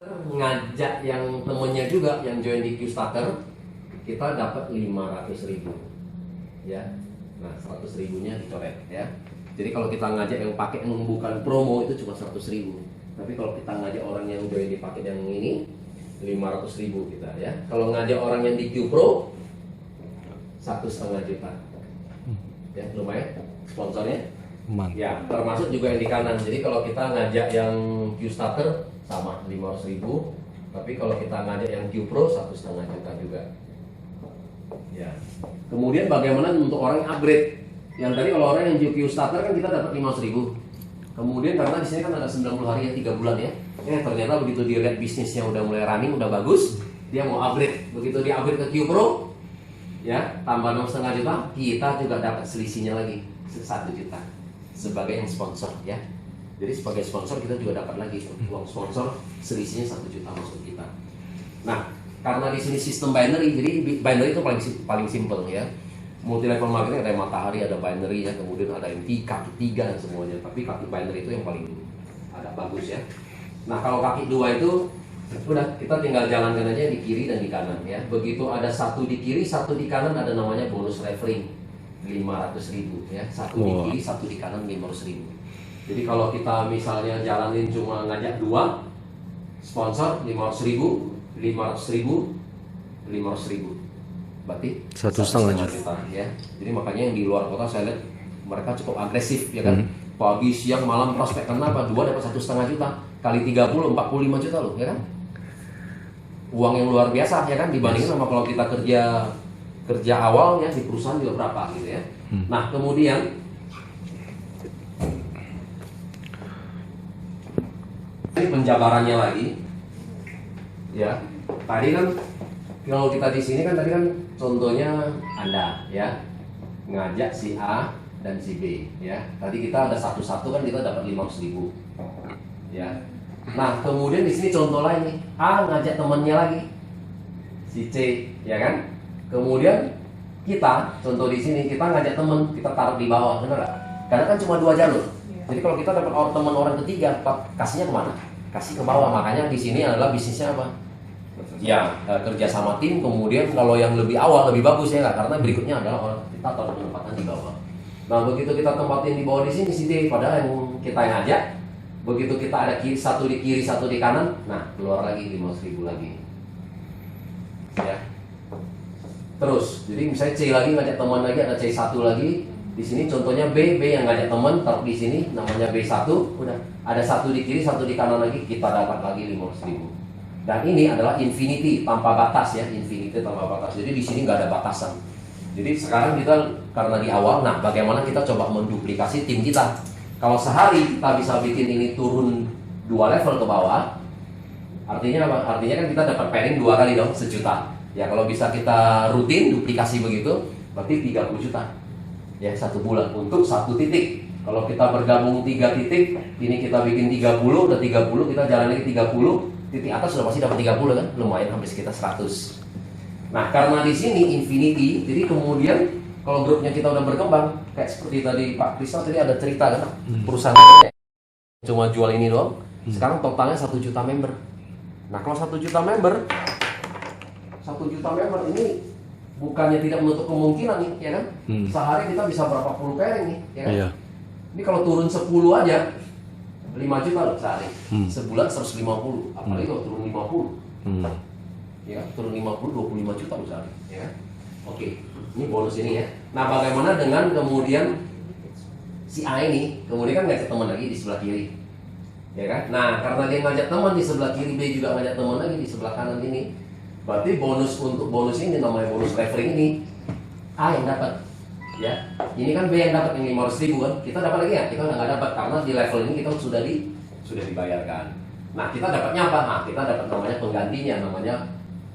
ngajak yang temennya juga yang join di Qstarter, kita dapat 500.000 ya. Nah 100.000-nya dicoret ya. Jadi kalau kita ngajak yang pakai yang bukan promo itu cuma 100.000, tapi kalau kita ngajak orang yang join di paket yang ini 500.000 kita ya. Kalau ngajak orang yang di Q Pro 1,5 juta ya, lumayan sponsornya. Ya, termasuk juga yang di kanan. Jadi kalau kita ngajak yang Qstarter sama 500.000, tapi kalau kita ngajak yang Q Pro 1,5 juta juga. Ya. Kemudian bagaimana untuk orang yang upgrade? Yang tadi kalau orang yang Qstarter kan kita dapat 500.000. Kemudian karena di sini kan ada 90 hari ya, 3 bulan ya. Ternyata begitu dia lihat bisnisnya udah mulai running, udah bagus, dia mau upgrade. Begitu dia upgrade ke Q Pro, ya tambah 6,5 juta, kita juga dapat selisihnya lagi 1 juta sebagai yang sponsor ya. Jadi sebagai sponsor kita juga dapat lagi uang sponsor, selisihnya 1 juta masuk kita. Nah, karena di sini sistem binary, jadi binary itu paling simple ya. Multi level marketing ada yang matahari, ada binary ya, kemudian ada yang kaki 3 dan semuanya. Tapi kaki binary itu yang paling agak bagus ya. Nah, kalau kaki 2 itu udah kita tinggal jalankan aja di kiri dan di kanan ya. Begitu ada satu di kiri, satu di kanan, ada namanya bonus referring 500.000 ya. Satu di kiri, satu di kanan 500.000. Jadi kalau kita misalnya jalanin cuma ngajak 2 sponsor 500.000, 500.000, 500.000, berarti 1,5 juta ya. Jadi makanya yang di luar kota saya lihat mereka cukup agresif ya kan. Pagi, siang, malam prospek. Kenapa? 2 dapat 1,5 juta kali 30, 45 juta loh ya kan. Uang yang luar biasa ya kan, dibandingin sama kalau kita kerja awalnya di perusahaan juga berapa gitu ya. Nah kemudian ini penjabarannya lagi ya. Tadi kan kalau kita di sini kan tadi kan contohnya Anda ya ngajak si A dan si B ya. Tadi kita ada satu-satu kan kita dapat 500.000 ya. Nah kemudian di sini contoh lain nih, A ngajak temennya lagi si C ya kan. Kemudian kita contoh di sini kita ngajak temen, kita taruh di bawah, bener gak? Karena kan cuma 2 jalur. Jadi kalau kita dapat teman orang ketiga, kasihnya kemana? Kasih ke bawah. Makanya di sini adalah bisnisnya apa? Ya kerja sama tim. Kemudian kalau yang lebih awal lebih bagus ya nggak? Karena berikutnya adalah orang kita taruh penempatan di bawah. Nah begitu kita tempatin di bawah di sini si D, padahal yang kita yang ngajak. Begitu kita ada satu di kiri, satu di kanan, nah keluar lagi 500.000 lagi. Ya. Terus, jadi misalnya C lagi ngajak teman lagi, ada C1 lagi. Di sini contohnya B yang ngajak teman, taruh di sini namanya B1, udah ada satu di kiri, satu di kanan lagi, kita dapat lagi 500.000. Dan ini adalah infinity tanpa batas ya, infinity tanpa batas. Jadi di sini nggak ada batasan. Jadi sekarang kita karena di awal, nah bagaimana kita coba menduplikasi tim kita. Kalau sehari kita bisa bikin ini turun 2 level ke bawah, artinya apa? Artinya kan kita dapat pairing 2 kali dong, sejuta. Ya kalau bisa kita rutin duplikasi begitu, berarti 30 juta. Ya 1 bulan untuk 1 titik. Kalau kita bergabung 3 titik, ini kita bikin 30, udah 30, kita jalan lagi 30, titik atas sudah pasti dapat 30 kan, lumayan hampir sekitar 100. Nah karena di sini infinity, jadi kemudian kalau grupnya kita udah berkembang, kayak seperti tadi Pak Kristal tadi ada cerita kan, perusahaan cuma jual ini doang, sekarang totalnya 1 juta member. Nah kalau 1 juta member, 1 juta member ini bukannya tidak menutup kemungkinan nih, ya kan? Sehari kita bisa berapa puluh pairing nih, ya kan? Iya. Ini kalau turun 10 aja, 5 juta loh sehari. Sebulan 150, apalagi kalau turun 50. Ya, turun 50, 25 juta loh sehari, ya kan? Oke, ini bonus ini ya. Nah, bagaimana dengan kemudian si A ini, kemudian kan ngajak teman lagi di sebelah kiri. Ya kan? Nah, karena dia ngajak teman di sebelah kiri, B juga ngajak teman lagi di sebelah kanan ini. Berarti bonus untuk bonus ini namanya bonus referring ini A yang dapat. Ya. Ini kan B yang dapat yang 500.000 kan. Kita dapat lagi ya? Kita nggak dapat karena di level ini kita sudah dibayarkan. Nah, kita dapatnya apa? Nah, kita dapat namanya penggantinya, namanya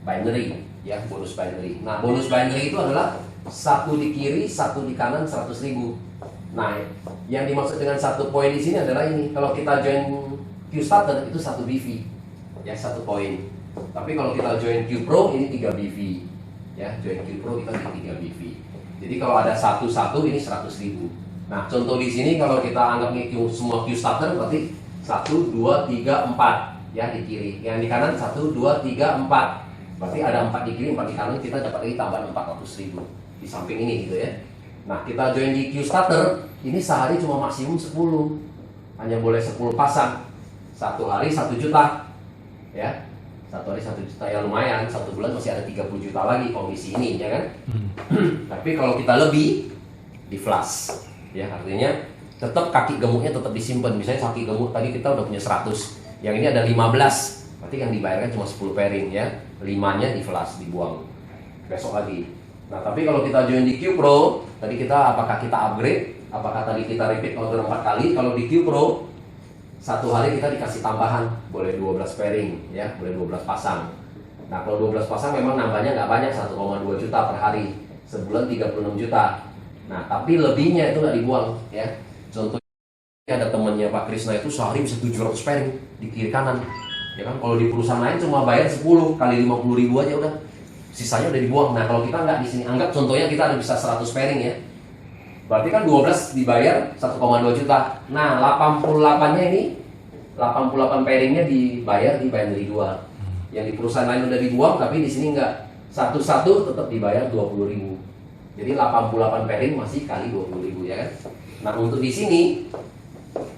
binary. Ya, bonus binary. Nah, bonus binary itu adalah 1 di kiri, 1 di kanan 100.000. Nah, yang dimaksud dengan 1 poin di sini adalah ini. Kalau kita join Qstarter itu 1 BV. Ya, 1 poin. Tapi kalau kita join Q Pro ini 3 BV. Ya, join Q Pro kita 3 BV. Jadi kalau ada 1 ini 100.000. Nah, contoh di sini kalau kita anggap ini semua Qstarter berarti 1, 2, 3, 4. ya di kiri. Yang di kanan 1, 2, 3, 4. Berarti ada 4 di kiri, 4 di kanan, kita dapat lagi tambahan 400.000 di samping ini gitu ya. Nah, kita join di Q starter, ini sehari cuma maksimum 10. Hanya boleh 10 pasang. Satu hari 1 juta. Ya. Satu hari 1 juta ya lumayan, 1 bulan masih ada 30 juta lagi komisi ini ya kan. Tapi kalau kita lebih di flash ya, artinya tetap kaki gemuknya tetap disimpan. Misalnya kaki gemuk tadi kita udah punya 100, yang ini ada 15, berarti yang dibayarkan cuma 10 pairing ya, 5-nya di flash dibuang besok lagi. Nah tapi kalau kita join di Q Pro, tadi kita apakah kita upgrade, apakah tadi kita repeat order 4 kali. Kalau di Q Pro satu hari kita dikasih tambahan, boleh 12 pairing ya, boleh 12 pasang. Nah kalau 12 pasang memang nambahnya nggak banyak, 1,2 juta per hari, sebulan 36 juta. Nah tapi lebihnya itu nggak dibuang ya. Contohnya ada temennya Pak Krisna itu sehari bisa 700 pairing di kiri kanan ya kan. Kalau di perusahaan lain cuma bayar 10 kali 50.000 aja udah, sisanya udah dibuang. Nah kalau kita nggak di sini, anggap contohnya kita ada bisa 100 pairing ya, berarti kan 12 dibayar 1,2 juta. Nah 88-nya ini, 88 pairingnya dibayar dari 2. Yang di perusahaan lain udah dibuang, tapi di sini enggak. Satu-satu tetap dibayar 20.000. Jadi 88 pairing masih kali 20.000 ya kan. Nah untuk di sini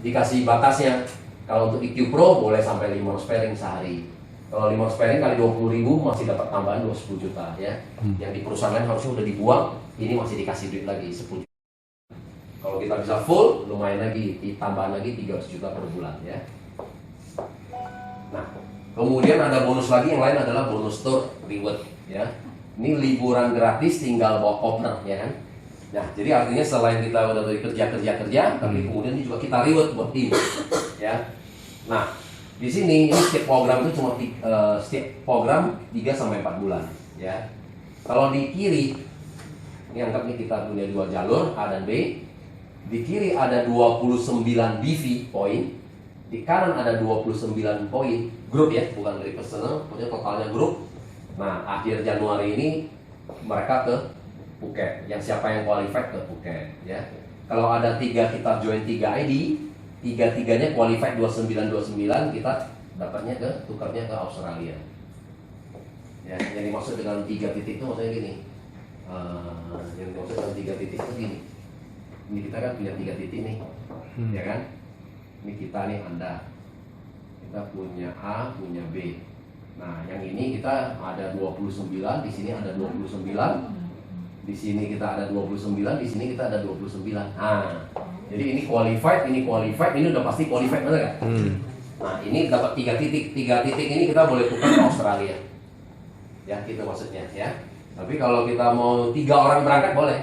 dikasih batasnya. Kalau untuk di Q Pro boleh sampai 500 pairing sehari. Kalau 500 pairing kali 20.000 masih dapat tambahan 20 juta ya. Yang di perusahaan lain harusnya udah dibuang, ini masih dikasih duit lagi 10 juta. Kalau kita bisa full, lumayan lagi, ditambahan lagi 300 juta per bulan ya. Nah, kemudian ada bonus lagi, yang lain adalah bonus tour reward ya. Ini liburan gratis tinggal bawa partner ya kan. Nah, jadi artinya selain kita udah kerja, tapi kemudian ini juga kita reward buat tim ya. Nah, di sini ini setiap program itu cuma setiap program 3 sampai 4 bulan ya. Kalau di kiri ini anggap nih kita punya 2 jalur A dan B. Di kiri ada 29 BV poin, di kanan ada 29 poin, grup ya, bukan dari personal, pokoknya totalnya grup. Nah, akhir Januari ini mereka ke Phuket, yang siapa yang qualified ke Phuket ya. Kalau ada 3 kita join 3 ID, 3-3-nya qualified 29-29, kita dapatnya tukarnya ke Australia. Ya, yang dimaksud dengan 3 titik itu maksudnya gini. Yang dimaksud dengan 3 titik itu gini. Ini kita kan punya 3 titik nih, ya kan? Ini kita nih, Anda. Kita punya A, punya B. Nah, yang ini kita ada 29, di sini ada 29. Di sini kita ada 29, di sini kita ada 29. Nah, jadi ini qualified, ini udah pasti qualified, benar kan? Nah, ini dapat 3 titik. 3 titik ini kita boleh tukar ke Australia. Ya, gitu maksudnya ya. Tapi kalau kita mau 3 orang berangkat boleh.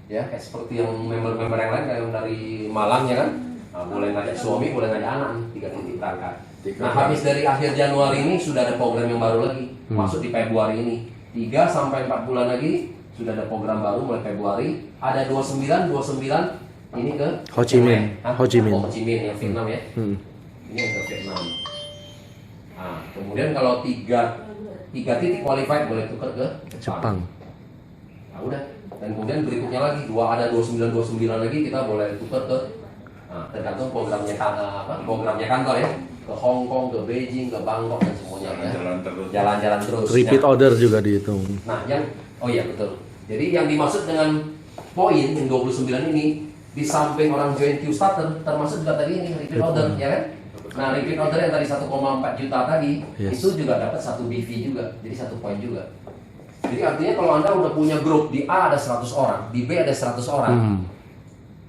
Ya, kayak seperti yang member-member yang lain kayak yang dari Malang ya kan. Nah, boleh ngajak suami, boleh ngajak anak nih, 3 titik berangkat. Nah, habis dari akhir Januari ini sudah ada program yang baru lagi. Masuk di Februari ini. 3 sampai 4 bulan lagi sudah ada program baru mulai Februari. Ada 29 ini ke Ho Chi Minh. Ho Chi Minh. Ho Chi Minh yang Vietnam ya. Ini yang ke Vietnam. Nah, kemudian kalau 3 titik qualified boleh tukar ke Jepang. Nah, udah. Dan kemudian berikutnya lagi ada 29 lagi kita boleh tukar ke tergantung programnya kantor ya, ke Hong Kong, ke Beijing, ke Bangkok dan semuanya ya. Jalan-jalan terus. Repeat order juga dihitung. Nah, oh iya betul. Jadi yang dimaksud dengan poin yang 29 ini, di samping orang join Q starter termasuk juga tadi ini repeat order ya kan. Nah, repeat order yang tadi 1,4 juta tadi itu juga dapat 1 BV juga, jadi 1 poin juga. Jadi artinya kalau Anda udah punya grup, di A ada 100 orang, di B ada 100 orang.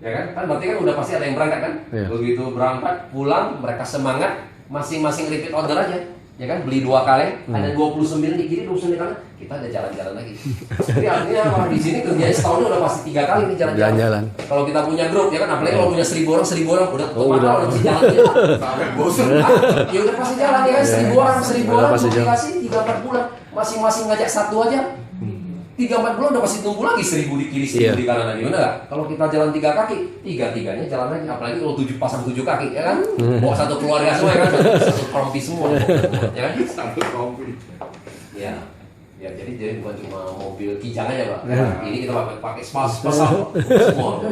Ya kan? Kan berarti kan udah pasti ada yang berangkat kan? Begitu berangkat, pulang, mereka semangat, masing-masing repeat order aja. Ya kan? Beli 2 kaleng, ada 29 di kiri, 29 di kanan, kita ada jalan-jalan lagi. Jadi artinya di sini kerjanya setahun udah pasti 3 kali nih jalan-jalan. Kalau kita punya grup, ya kan? Apalagi kalau punya 1.000 orang, udah pasti jalan. Sampai bosan. Ya udah pasti jalan ya kan? 1.000 orang, dikasih 3-4 bulan. Masing-masing ngajak 1 aja 3-4 bulan udah pasti tumbuh lagi 1.000 di kiri 1.000 di kanan lagi, bener gak? Kalau kita jalan 3 kaki, 3-3-nya jalan lagi. Apalagi kalau 7 kaki ya kan, bawa 1 keluarga semua ya kan, 1 kompi semua ya kan, 1 kompi ya jadi bukan cuma mobil kijang aja Pak. Ini kita pakai spasial semua.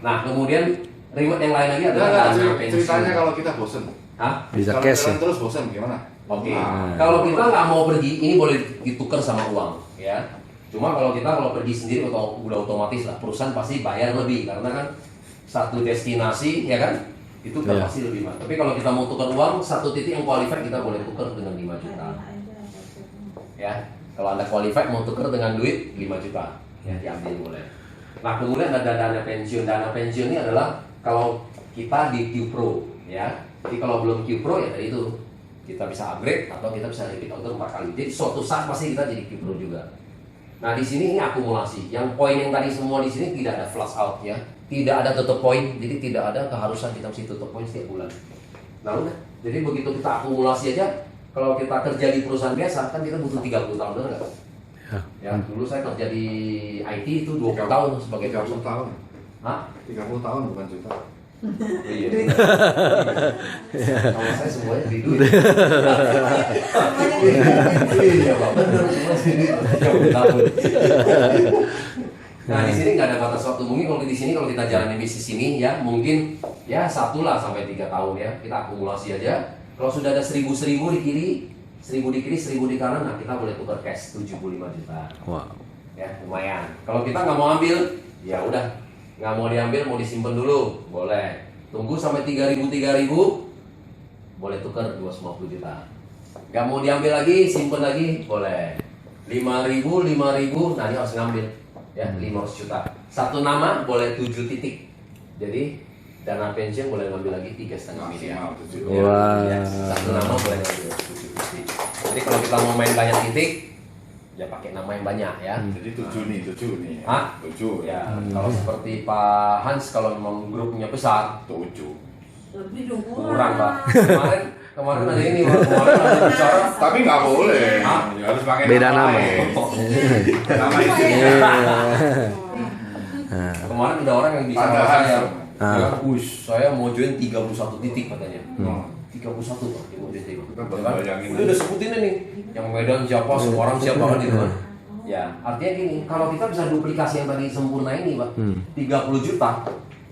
Nah kemudian Reward yang lain lagi adalah Nah, dana pensiun. ceritanya kalau kita bosen, Hah? Bisa kalau cash jalan ya. terus bosen gimana? Oke. Nah, Kalau kita nggak mau pergi, ini boleh ditukar sama uang, ya. Cuma kalau kita pergi sendiri atau udah otomatis lah, perusahaan pasti bayar lebih karena kan satu destinasi, ya kan? Itu kan Iya. pasti lebih mahal. Tapi kalau kita mau tukar uang, satu titik yang qualified kita boleh tukar dengan 5 juta. Ya, kalau Anda qualified mau tukar dengan duit 5 juta, ya diambil boleh. Nah, kemudian ada dana pensiun. Dana pensiun ini adalah kalau kita di Q Pro, ya. Jadi kalau belum Q Pro ya tadi itu kita bisa upgrade atau kita bisa repeat order 4 kali. Jadi suatu saat pasti kita jadi Q Pro juga. Nah, di sini ini akumulasi. Yang poin yang tadi semua di sini tidak ada flush out, ya. Tidak ada tutup poin, jadi tidak ada keharusan kita mesti tutup poin setiap bulan. Nah, udah. Jadi begitu kita akumulasi aja, kalau kita kerja di perusahaan biasa kan kita butuh 30 tahun, benar nggak? Ya. Ya, dulu saya kerja di IT itu 20 tahun sebagai 30 tahun. Hah? 30 tahun bukan juta. Iya. Kalau saya semuanya di duit. Iya, Pak. Benar semua di duit. 30 tahun. Nah, di sini nggak ada batas waktu. Mungkin kalau di sini kalau kita jalanin bisnis ini ya mungkin ya 1 lah sampai 3 tahun ya. Kita akumulasi aja. Kalau sudah ada 1000 di kiri, 1000 di kiri, 1000 di kanan, nah kita boleh tukar cash 75 juta. Wow. Ya lumayan. Kalau kita nggak mau ambil, ya udah nggak mau diambil, mau disimpan dulu, boleh. Tunggu sampai 3.000, boleh tukar 250 juta. Nggak mau diambil lagi, simpan lagi, boleh. 5.000, nah ini harus ngambil, ya 500 juta. Satu nama boleh 7 titik. Jadi dana pensiun boleh ngambil lagi 3,5 miliar. Maksimal 7. Wah. Ya, satu nama boleh ngambil 7 titik. Jadi kalau kita mau main banyak titik, ya pakai nama yang banyak ya. Jadi 7 nih. Hah? 7 Ya, kalau seperti Pak Hans kalau memang grupnya besar, 7. Lebih dong kurang Pak. Kemarin ada ini, Pak. Kemarin ada bicara. Tapi nggak boleh. Hah? Ya, harus pakai Beda nama. lain. Nama Iya. istrinya. Kemarin ada orang yang bicara Ada sama saya. Hans. Ya, saya mau join 31 titik katanya. 31 Pak, dia mau join titik. Kita Ya baru kan? bayangin. Udah sebutin ini. Yang Medan siapa, seorang siapa kan gitu kan. Ya, artinya gini, kalau kita bisa duplikasi yang tadi sempurna ini, Pak. 30 juta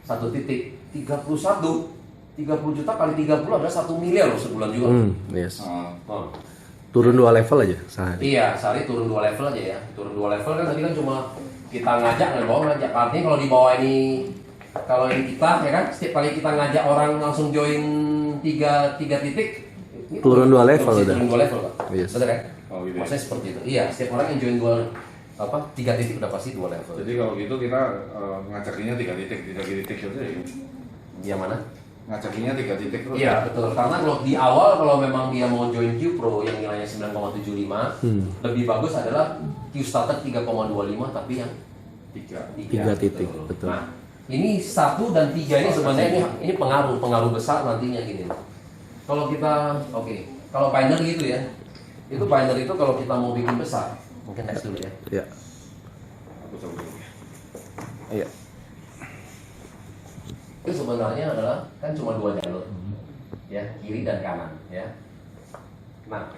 satu titik, 30 juta kali 30 adalah 1 miliar loh sebulan juga. Yes. Ah, Oh. Turun 2 level aja sehari. Iya, sehari turun 2 level aja ya. Turun 2 level kan tadi kan cuma kita ngajak, nggak bawa ngajak. Artinya kalau di bawah ini, kalau ini kita ya kan, setiap kali kita ngajak orang langsung join 3 titik, ini Turun 2 level mesti udah. Turun 2 level, Pak. Yes. Betul kan? Oh, gitu ya. Maksudnya seperti itu. Iya, setiap orang yang join 3 titik udah pasti 2 level. Jadi kalau gitu kita ngajakinya 3 titik saja ya. Iya mana? Ngajakinya 3 titik terus. Iya betul, karena kalau di awal kalau memang dia mau join Q Pro yang nilainya 9,75 lebih bagus adalah Q Starter 3,25 tapi yang 3. 3 titik, betul. Nah ini 1 dan 3 ini sebenarnya ini pengaruh besar nantinya gini. Kalau kita kalau binary gitu ya, itu binary itu kalau kita mau bikin besar, mungkin next dulu ya. Ya. Aku coba dulu. Iya. Itu sebenarnya adalah kan cuma 2 jalur ya, kiri dan kanan ya. Nah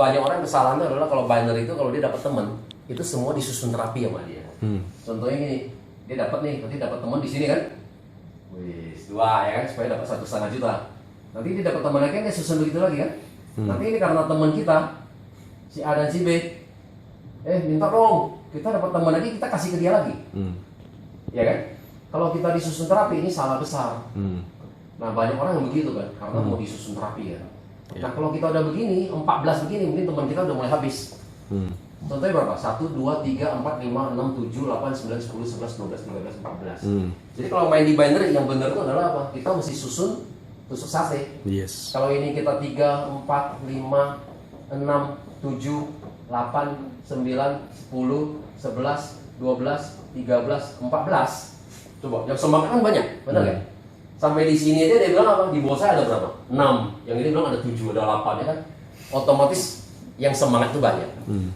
banyak orang kesalahannya adalah kalau binary itu kalau dia dapat teman itu semua disusun rapi sama dia. Contohnya gini, dia dapat nih, nanti dapat teman di sini kan, wis 2 ya kan, supaya dapat 1,5 juta. Nanti dia dapat teman lagi kan dia susun begitu lagi kan. Nanti ini karena teman kita si A dan si B, minta dong kita dapat teman lagi, kita kasih ke dia lagi, ya kan? Kalau kita disusun terapi ini salah besar. Nah banyak orang yang begitu kan, karena mau disusun terapi ya. Nah kalau kita udah begini, 14 begini, mungkin teman kita udah mulai habis. Contohnya berapa? 1, 2, 3, 4, 5, 6, 7, 8, 9, 10, 11, 12, 13, 14. Jadi kalau main di binary yang benar itu adalah apa? Kita mesti susun tusuk sate. Yes. Kalau ini kita 3, 4, 5, 6, 7, 8, 9, 10, 11, 12, 13, 14. Coba, yang semangat kan banyak, benar kan? Sampai di sini aja dia bilang apa? Di bawah saya ada berapa? 6. Yang ini bilang ada 7, ada 8 ya kan? Otomatis yang semangat itu banyak.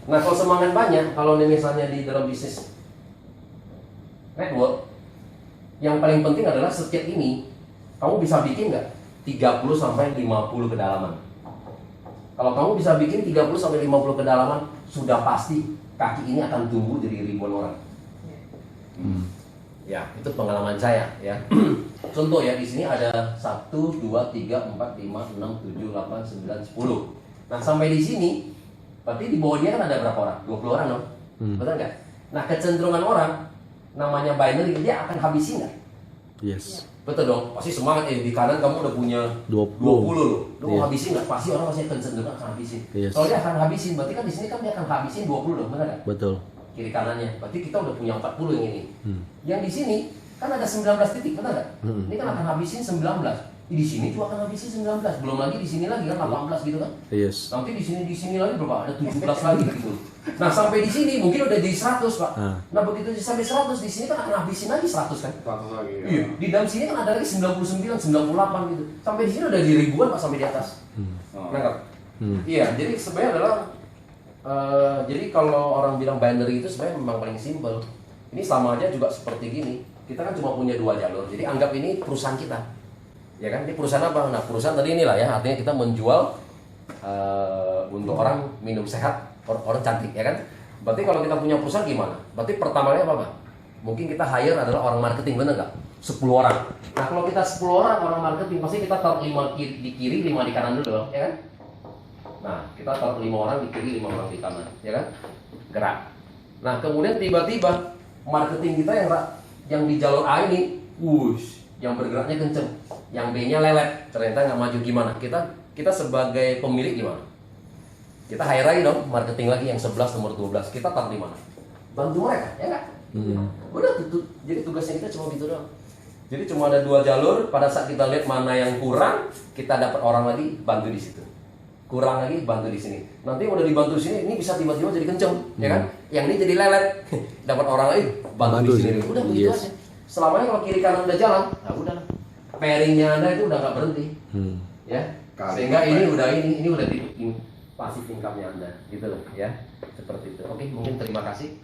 Nah kalau semangat banyak, kalau ini misalnya di dalam bisnis network, yang paling penting adalah setiap ini kamu bisa bikin nggak 30 sampai 50 kedalaman. Kalau kamu bisa bikin 30 sampai 50 kedalaman, sudah pasti kaki ini akan tumbuh jadi ribuan orang. Ya, itu pengalaman saya ya. Contoh ya, di sini ada 1, 2, 3, 4, 5, 6, 7, 8, 9, 10. Nah, sampai di sini, berarti di bawah dia kan ada berapa orang? 20 orang dong? Betul nggak? Nah, kecenderungan orang, namanya binary, dia akan habisin nggak? Yes. Betul dong, pasti semangat. Di kanan kamu udah punya 20 loh. Lu mau Iya. habisin nggak? Pasti orang masih kecenderungan akan habisin. Yes. Kalau dia akan habisin, berarti kan di sini kan dia akan habisin 20 dong, benar nggak? Betul. Kiri kanannya, berarti kita udah punya 40 yang ini. Yang di sini kan ada 19 titik, benar nggak? Ini kan akan habisin 19. Di sini juga akan habisin 19. Belum lagi di sini lagi kan 18 gitu kan? Yes. Nanti di sini lagi berapa? Ada 17 lagi gitu. Nah, sampai di sini mungkin udah jadi 100, Pak. Nah, begitu sampai 100 di sini kan akan habisin lagi 100 kan? 100 lagi ya. Iya, di dalam sini kan ada lagi 99, 98 gitu. Sampai di sini udah di ribuan Pak sampai di atas. Nangkap? Iya, jadi sebenarnya adalah jadi kalau orang bilang binary itu sebenarnya memang paling simpel. Ini sama aja juga seperti gini. Kita kan cuma punya 2 jalur. Jadi anggap ini perusahaan kita. Ya kan? Ini perusahaan apa? Nah, perusahaan tadi inilah ya, artinya kita menjual untuk orang minum sehat, orang cantik, ya kan? Berarti kalau kita punya perusahaan gimana? Berarti pertamanya apa, Pak? Mungkin kita hire adalah orang marketing, benar nggak? 10 orang. Nah, kalau kita 10 orang marketing, pasti kita taruh 5 di kiri, 5 di kanan dulu, ya kan? Nah, kita taruh 5 orang di kiri, 5 orang di kanan, ya kan? Gerak. Nah, kemudian tiba-tiba marketing kita yang di jalur A ini, yang bergeraknya kenceng, yang B-nya lelet, ternyata nggak maju gimana? Kita sebagai pemilik gimana? Kita hire lagi dong, marketing lagi yang 11 nomor 12. Kita taruh di mana? Bantu mereka, ya nggak? Udah tutup. Jadi tugasnya kita cuma gitu doang. Jadi cuma ada 2 jalur. Pada saat kita lihat mana yang kurang, kita dapat orang lagi bantu di situ. Kurang lagi bantu di sini. Nanti udah dibantu di sini, ini bisa tiba-tiba jadi kenceng, ya kan? Yang ini jadi lelet, dapat orang lagi bantu di sini. Udah begitu aja. Selamanya kalau kiri kanan udah jalan, nah udah. Pairingnya Anda itu udah nggak berhenti, ya. Sehingga ini udah titik pasif income-nya Anda, gitu loh, ya. Seperti itu. Oke, mungkin terima kasih.